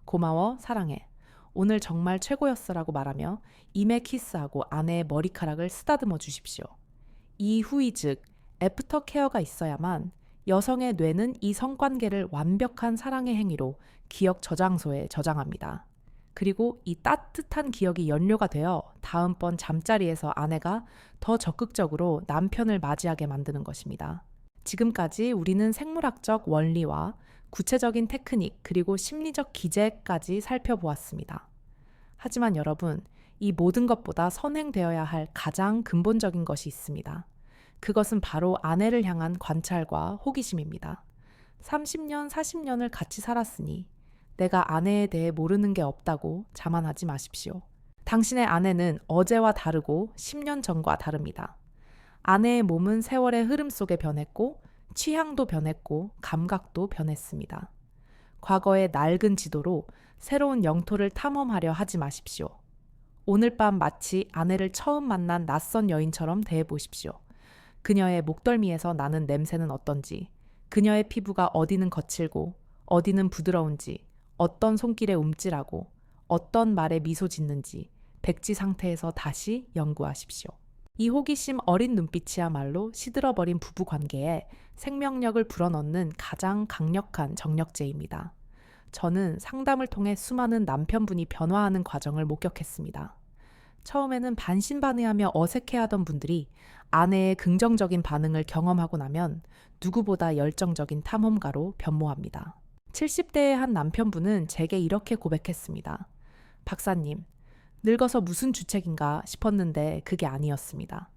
고마워, 사랑해. 오늘 정말 최고였어라고 말하며 임에 키스하고 아내의 머리카락을 쓰다듬어 주십시오. 이후이 즉 애프터 케어가 있어야만 여성의 뇌는 이 성관계를 완벽한 사랑의 행위로 기억 저장소에 저장합니다. 그리고 이 따뜻한 기억이 연료가 되어 다음번 잠자리에서 아내가 더 적극적으로 남편을 맞이하게 만드는 것입니다. 지금까지 우리는 생물학적 원리와 구체적인 테크닉 그리고 심리적 기제까지 살펴보았습니다. 하지만 여러분, 이 모든 것보다 선행되어야 할 가장 근본적인 것이 있습니다. 그것은 바로 아내를 향한 관찰과 호기심입니다. 30년, 40년을 같이 살았으니 내가 아내에 대해 모르는 게 없다고 자만하지 마십시오. 당신의 아내는 어제와 다르고 10년 전과 다릅니다. 아내의 몸은 세월의 흐름 속에 변했고 취향도 변했고 감각도 변했습니다. 과거의 낡은 지도로 새로운 영토를 탐험하려 하지 마십시오. 오늘 밤 마치 아내를 처음 만난 낯선 여인처럼 대해보십시오. 그녀의 목덜미에서 나는 냄새는 어떤지, 그녀의 피부가 어디는 거칠고 어디는 부드러운지, 어떤 손길에 움찔하고 어떤 말에 미소 짓는지 백지 상태에서 다시 연구하십시오. 이 호기심 어린 눈빛이야말로 시들어버린 부부 관계에 생명력을 불어넣는 가장 강력한 정력제입니다. 저는 상담을 통해 수많은 남편분이 변화하는 과정을 목격했습니다. 처음에는 반신반의하며 어색해하던 분들이 아내의 긍정적인 반응을 경험하고 나면 누구보다 열정적인 탐험가로 변모합니다. 70대의 한 남편분은 제게 이렇게 고백했습니다. 박사님, 늙어서 무슨 주책인가 싶었는데 그게 아니었습니다.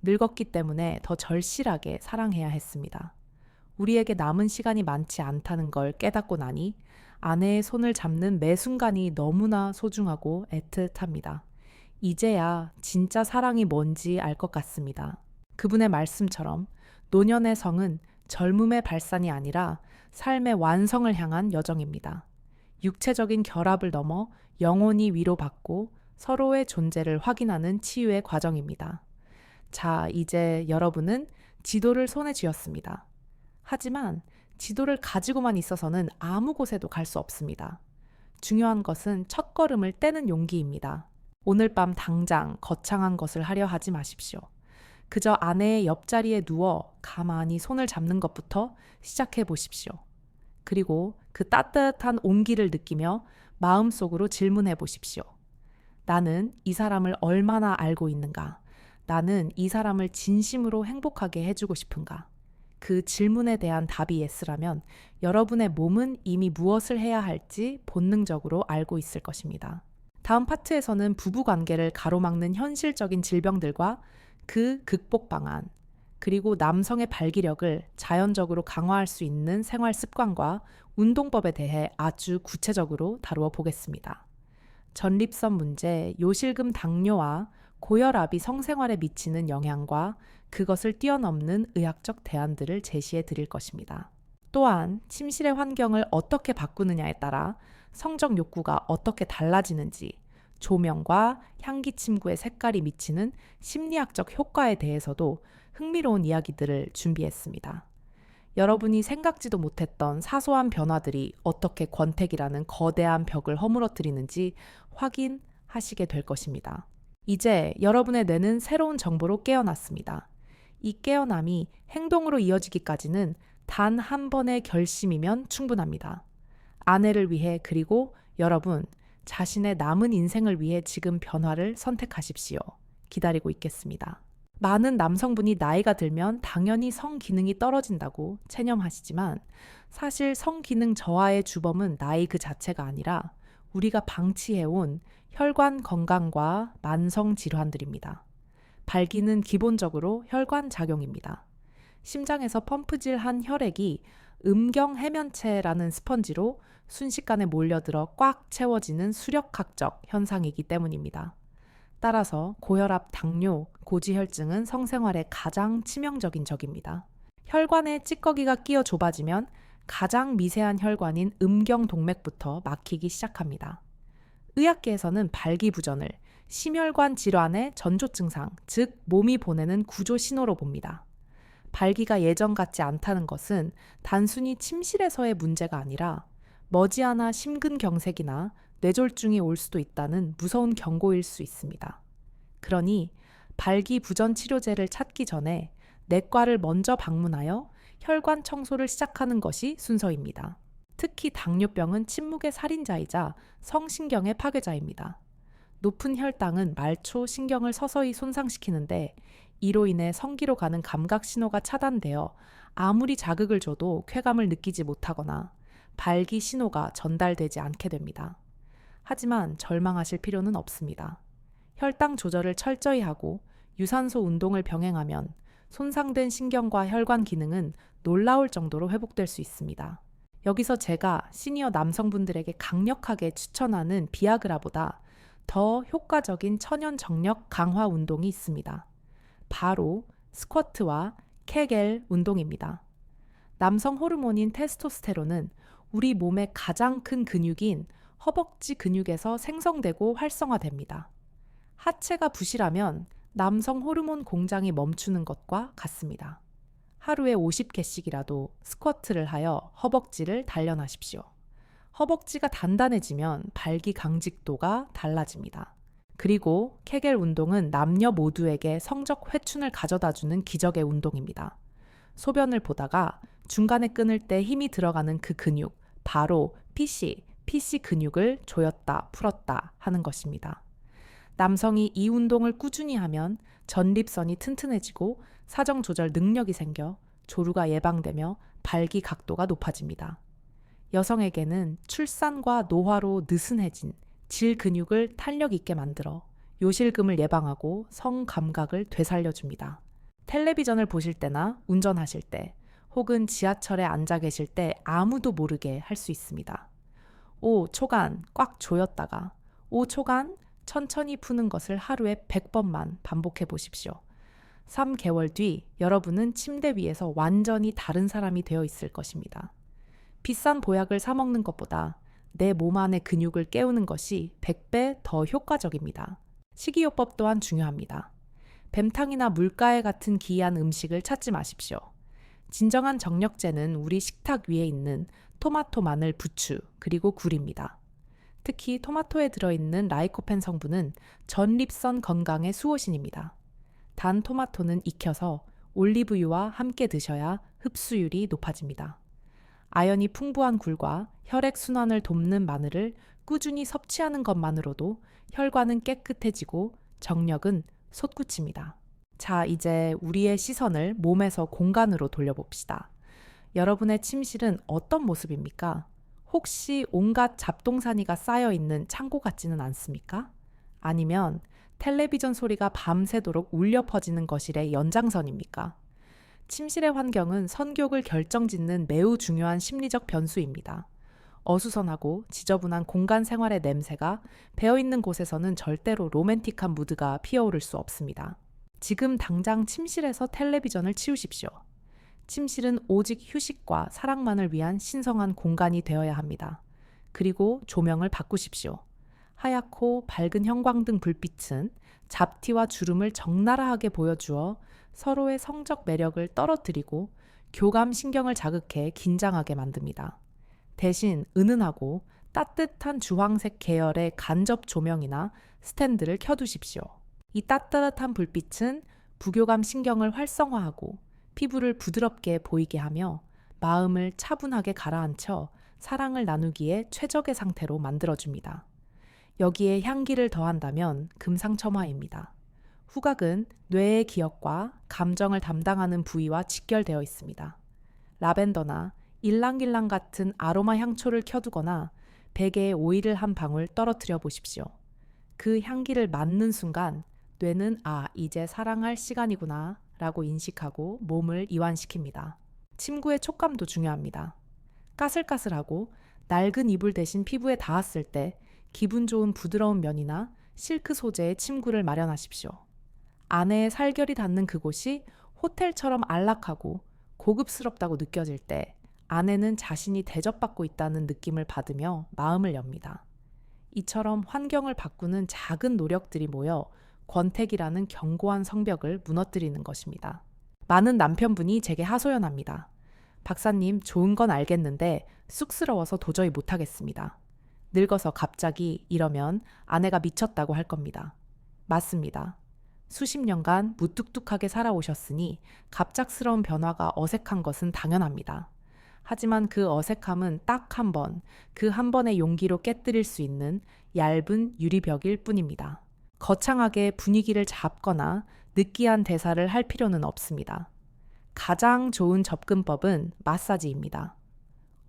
늙었기 때문에 더 절실하게 사랑해야 했습니다. 우리에게 남은 시간이 많지 않다는 걸 깨닫고 나니 아내의 손을 잡는 매 순간이 너무나 소중하고 애틋합니다. 이제야 진짜 사랑이 뭔지 알 것 같습니다. 그분의 말씀처럼 노년의 성은 젊음의 발산이 아니라 삶의 완성을 향한 여정입니다. 육체적인 결합을 넘어 영혼이 위로받고 서로의 존재를 확인하는 치유의 과정입니다. 자, 이제 여러분은 지도를 손에 쥐었습니다. 하지만 지도를 가지고만 있어서는 아무 곳에도 갈 수 없습니다. 중요한 것은 첫걸음을 떼는 용기입니다. 오늘 밤 당장 거창한 것을 하려 하지 마십시오. 그저 아내의 옆자리에 누워 가만히 손을 잡는 것부터 시작해 보십시오. 그리고 그 따뜻한 온기를 느끼며 마음속으로 질문해 보십시오. 나는 이 사람을 얼마나 알고 있는가? 나는 이 사람을 진심으로 행복하게 해주고 싶은가? 그 질문에 대한 답이 예스라면 여러분의 몸은 이미 무엇을 해야 할지 본능적으로 알고 있을 것입니다. 다음 파트에서는 부부 관계를 가로막는 현실적인 질병들과 그 극복 방안, 그리고 남성의 발기력을 자연적으로 강화할 수 있는 생활 습관과 운동법에 대해 아주 구체적으로 다루어 보겠습니다. 전립선 문제, 요실금 당뇨와 고혈압이 성생활에 미치는 영향과 그것을 뛰어넘는 의학적 대안들을 제시해 드릴 것입니다. 또한 침실의 환경을 어떻게 바꾸느냐에 따라 성적 욕구가 어떻게 달라지는지, 조명과 향기 침구의 색깔이 미치는 심리학적 효과에 대해서도 흥미로운 이야기들을 준비했습니다. 여러분이 생각지도 못했던 사소한 변화들이 어떻게 권태기라는 거대한 벽을 허물어뜨리는지 확인하시게 될 것입니다. 이제 여러분의 뇌는 새로운 정보로 깨어났습니다. 이 깨어남이 행동으로 이어지기까지는 단 한 번의 결심이면 충분합니다. 아내를 위해 그리고 여러분 자신의 남은 인생을 위해 지금 변화를 선택하십시오. 기다리고 있겠습니다. 많은 남성분이 나이가 들면 당연히 성기능이 떨어진다고 체념하시지만 사실 성기능 저하의 주범은 나이 그 자체가 아니라 우리가 방치해온 혈관 건강과 만성 질환들입니다. 발기는 기본적으로 혈관 작용입니다. 심장에서 펌프질한 혈액이 음경 해면체라는 스펀지로 순식간에 몰려들어 꽉 채워지는 수력학적 현상이기 때문입니다. 따라서 고혈압, 당뇨, 고지혈증은 성생활의 가장 치명적인 적입니다. 혈관에 찌꺼기가 끼어 좁아지면 가장 미세한 혈관인 음경동맥부터 막히기 시작합니다. 의학계에서는 발기부전을 심혈관 질환의 전조 증상, 즉 몸이 보내는 구조 신호로 봅니다. 발기가 예전 같지 않다는 것은 단순히 침실에서의 문제가 아니라 머지않아 심근경색이나 뇌졸중이 올 수도 있다는 무서운 경고일 수 있습니다. 그러니 발기부전 치료제를 찾기 전에 내과를 먼저 방문하여 혈관 청소를 시작하는 것이 순서입니다. 특히 당뇨병은 침묵의 살인자이자 성신경의 파괴자입니다. 높은 혈당은 말초 신경을 서서히 손상시키는데 이로 인해 성기로 가는 감각 신호가 차단되어 아무리 자극을 줘도 쾌감을 느끼지 못하거나 발기 신호가 전달되지 않게 됩니다. 하지만 절망하실 필요는 없습니다. 혈당 조절을 철저히 하고 유산소 운동을 병행하면 손상된 신경과 혈관 기능은 놀라울 정도로 회복될 수 있습니다. 여기서 제가 시니어 남성분들에게 강력하게 추천하는 비아그라보다 더 효과적인 천연 정력 강화 운동이 있습니다. 바로 스쿼트와 케겔 운동입니다. 남성 호르몬인 테스토스테론은 우리 몸의 가장 큰 근육인 허벅지 근육에서 생성되고 활성화됩니다. 하체가 부실하면 남성 호르몬 공장이 멈추는 것과 같습니다. 하루에 50개씩이라도 스쿼트를 하여 허벅지를 단련하십시오. 허벅지가 단단해지면 발기 강직도가 달라집니다. 그리고 케겔 운동은 남녀 모두에게 성적 회춘을 가져다주는 기적의 운동입니다. 소변을 보다가 중간에 끊을 때 힘이 들어가는 그 근육, 바로 PC 근육을 조였다, 풀었다 하는 것입니다. 남성이 이 운동을 꾸준히 하면 전립선이 튼튼해지고 사정 조절 능력이 생겨 조루가 예방되며 발기 각도가 높아집니다. 여성에게는 출산과 노화로 느슨해진 질 근육을 탄력 있게 만들어 요실금을 예방하고 성 감각을 되살려줍니다. 텔레비전을 보실 때나 운전하실 때 혹은 지하철에 앉아 계실 때 아무도 모르게 할 수 있습니다. 5초간 꽉 조였다가 5초간 천천히 푸는 것을 하루에 100번만 반복해 보십시오. 3개월 뒤 여러분은 침대 위에서 완전히 다른 사람이 되어 있을 것입니다. 비싼 보약을 사 먹는 것보다 내 몸 안의 근육을 깨우는 것이 100배 더 효과적입니다. 식이요법 또한 중요합니다. 뱀탕이나 물가에 같은 기이한 음식을 찾지 마십시오. 진정한 정력제는 우리 식탁 위에 있는 토마토, 마늘, 부추, 그리고 굴입니다. 특히 토마토에 들어있는 라이코펜 성분은 전립선 건강의 수호신입니다. 단 토마토는 익혀서 올리브유와 함께 드셔야 흡수율이 높아집니다. 아연이 풍부한 굴과 혈액순환을 돕는 마늘을 꾸준히 섭취하는 것만으로도 혈관은 깨끗해지고 정력은 솟구칩니다. 자, 이제 우리의 시선을 몸에서 공간으로 돌려봅시다. 여러분의 침실은 어떤 모습입니까? 혹시 온갖 잡동사니가 쌓여있는 창고 같지는 않습니까? 아니면 텔레비전 소리가 밤새도록 울려 퍼지는 거실의 연장선입니까? 침실의 환경은 성격을 결정짓는 매우 중요한 심리적 변수입니다. 어수선하고 지저분한 공간 생활의 냄새가 배어있는 곳에서는 절대로 로맨틱한 무드가 피어오를 수 없습니다. 지금 당장 침실에서 텔레비전을 치우십시오. 침실은 오직 휴식과 사랑만을 위한 신성한 공간이 되어야 합니다. 그리고 조명을 바꾸십시오. 하얗고 밝은 형광등 불빛은 잡티와 주름을 적나라하게 보여주어 서로의 성적 매력을 떨어뜨리고 교감 신경을 자극해 긴장하게 만듭니다. 대신 은은하고 따뜻한 주황색 계열의 간접 조명이나 스탠드를 켜두십시오. 이 따뜻한 불빛은 부교감 신경을 활성화하고 피부를 부드럽게 보이게 하며 마음을 차분하게 가라앉혀 사랑을 나누기에 최적의 상태로 만들어줍니다. 여기에 향기를 더한다면 금상첨화입니다. 후각은 뇌의 기억과 감정을 담당하는 부위와 직결되어 있습니다. 라벤더나 일랑길랑 같은 아로마 향초를 켜두거나 베개에 오일을 한 방울 떨어뜨려 보십시오. 그 향기를 맡는 순간 뇌는 이제 사랑할 시간이구나 라고 인식하고 몸을 이완시킵니다. 침구의 촉감도 중요합니다. 까슬까슬하고 낡은 이불 대신 피부에 닿았을 때 기분 좋은 부드러운 면이나 실크 소재의 침구를 마련하십시오. 아내의 살결이 닿는 그곳이 호텔처럼 안락하고 고급스럽다고 느껴질 때 아내는 자신이 대접받고 있다는 느낌을 받으며 마음을 엽니다. 이처럼 환경을 바꾸는 작은 노력들이 모여 권태기라는 견고한 성벽을 무너뜨리는 것입니다. 많은 남편분이 제게 하소연합니다. 박사님, 좋은 건 알겠는데 쑥스러워서 도저히 못하겠습니다. 늙어서 갑자기 이러면 아내가 미쳤다고 할 겁니다. 맞습니다. 수십 년간 무뚝뚝하게 살아오셨으니 갑작스러운 변화가 어색한 것은 당연합니다. 하지만 그 어색함은 딱 한 번, 그 한 번의 용기로 깨뜨릴 수 있는 얇은 유리벽일 뿐입니다. 거창하게 분위기를 잡거나 느끼한 대사를 할 필요는 없습니다. 가장 좋은 접근법은 마사지입니다.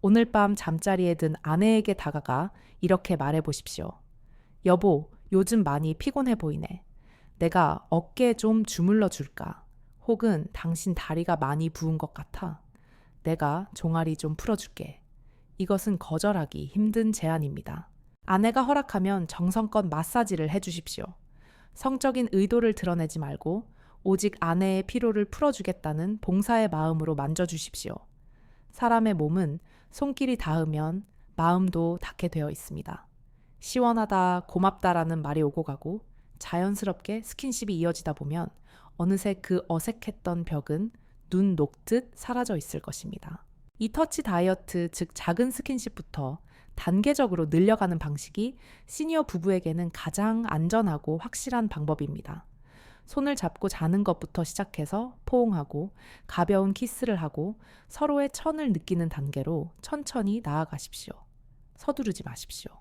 오늘 밤 잠자리에 든 아내에게 다가가 이렇게 말해 보십시오. 여보, 요즘 많이 피곤해 보이네. 내가 어깨에 좀 주물러 줄까? 혹은 당신 다리가 많이 부은 것 같아. 내가 종아리 좀 풀어줄게. 이것은 거절하기 힘든 제안입니다. 아내가 허락하면 정성껏 마사지를 해주십시오. 성적인 의도를 드러내지 말고 오직 아내의 피로를 풀어주겠다는 봉사의 마음으로 만져주십시오. 사람의 몸은 손길이 닿으면 마음도 닿게 되어 있습니다. 시원하다, 고맙다라는 말이 오고 가고 자연스럽게 스킨십이 이어지다 보면 어느새 그 어색했던 벽은 눈 녹듯 사라져 있을 것입니다. 이 터치 다이어트, 즉 작은 스킨십부터 단계적으로 늘려가는 방식이 시니어 부부에게는 가장 안전하고 확실한 방법입니다. 손을 잡고 자는 것부터 시작해서 포옹하고 가벼운 키스를 하고 서로의 천을 느끼는 단계로 천천히 나아가십시오. 서두르지 마십시오.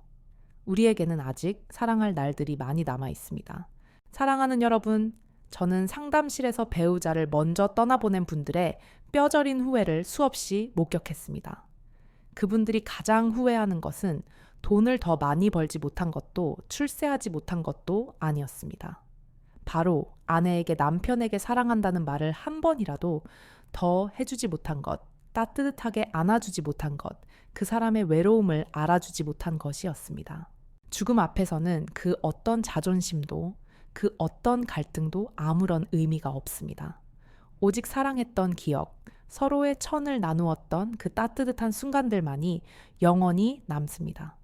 우리에게는 아직 사랑할 날들이 많이 남아 있습니다. 사랑하는 여러분, 저는 상담실에서 배우자를 먼저 떠나보낸 분들의 뼈저린 후회를 수없이 목격했습니다. 그분들이 가장 후회하는 것은 돈을 더 많이 벌지 못한 것도 출세하지 못한 것도 아니었습니다. 바로 아내에게 남편에게 사랑한다는 말을 한 번이라도 더 해주지 못한 것, 따뜻하게 안아주지 못한 것, 그 사람의 외로움을 알아주지 못한 것이었습니다. 죽음 앞에서는 그 어떤 자존심도 그 어떤 갈등도 아무런 의미가 없습니다. 오직 사랑했던 기억, 서로의 천을 나누었던 그 따뜻한 순간들만이 영원히 남습니다.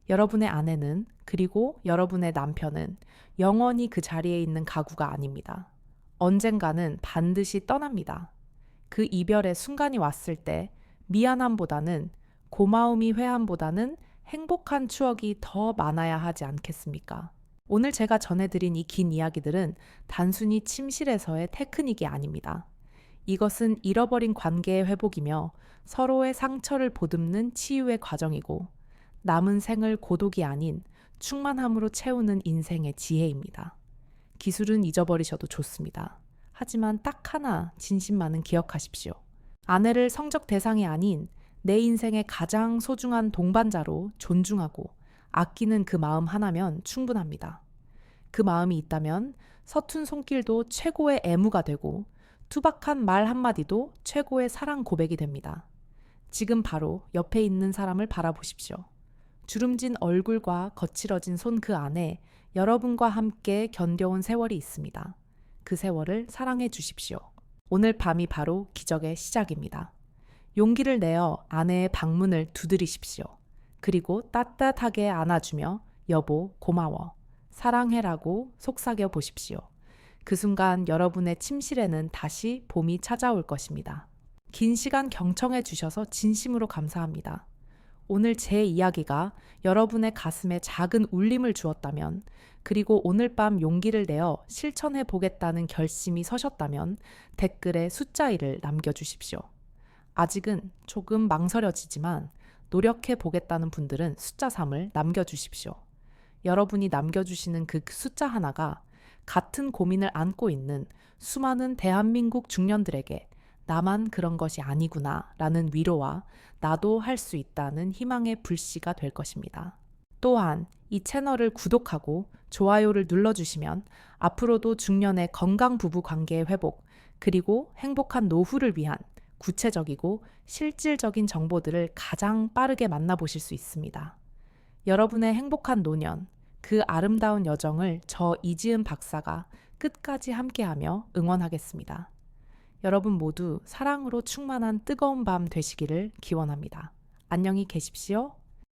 여러분의 아내는 그리고 여러분의 남편은 영원히 그 자리에 있는 가구가 아닙니다. 언젠가는 반드시 떠납니다. 그 이별의 순간이 왔을 때 미안함보다는 고마움이 회함보다는 행복한 추억이 더 많아야 하지 않겠습니까? 오늘 제가 전해드린 이 긴 이야기들은 단순히 침실에서의 테크닉이 아닙니다. 이것은 잃어버린 관계의 회복이며 서로의 상처를 보듬는 치유의 과정이고 남은 생을 고독이 아닌 충만함으로 채우는 인생의 지혜입니다. 기술은 잊어버리셔도 좋습니다. 하지만 딱 하나 진심만은 기억하십시오. 아내를 성적 대상이 아닌 내 인생의 가장 소중한 동반자로 존중하고 아끼는 그 마음 하나면 충분합니다. 그 마음이 있다면 서툰 손길도 최고의 애무가 되고 투박한 말 한마디도 최고의 사랑 고백이 됩니다. 지금 바로 옆에 있는 사람을 바라보십시오. 주름진 얼굴과 거칠어진 손 그 안에 여러분과 함께 견뎌온 세월이 있습니다. 그 세월을 사랑해 주십시오. 오늘 밤이 바로 기적의 시작입니다. 용기를 내어 아내의 방문을 두드리십시오. 그리고 따뜻하게 안아주며 여보 고마워, 사랑해라고 속삭여 보십시오. 그 순간 여러분의 침실에는 다시 봄이 찾아올 것입니다. 긴 시간 경청해 주셔서 진심으로 감사합니다. 오늘 제 이야기가 여러분의 가슴에 작은 울림을 주었다면, 그리고 오늘 밤 용기를 내어 실천해 보겠다는 결심이 서셨다면 댓글에 숫자 1을 남겨주십시오. 아직은 조금 망설여지지만 노력해 보겠다는 분들은 숫자 3을 남겨주십시오. 여러분이 남겨주시는 그 숫자 하나가 같은 고민을 안고 있는 수많은 대한민국 중년들에게 나만 그런 것이 아니구나 라는 위로와 나도 할 수 있다는 희망의 불씨가 될 것입니다. 또한 이 채널을 구독하고 좋아요를 눌러주시면 앞으로도 중년의 건강 부부 관계의 회복, 그리고 행복한 노후를 위한 구체적이고 실질적인 정보들을 가장 빠르게 만나보실 수 있습니다. 여러분의 행복한 노년, 그 아름다운 여정을 저 이지은 박사가 끝까지 함께하며 응원하겠습니다. 여러분 모두 사랑으로 충만한 뜨거운 밤 되시기를 기원합니다. 안녕히 계십시오.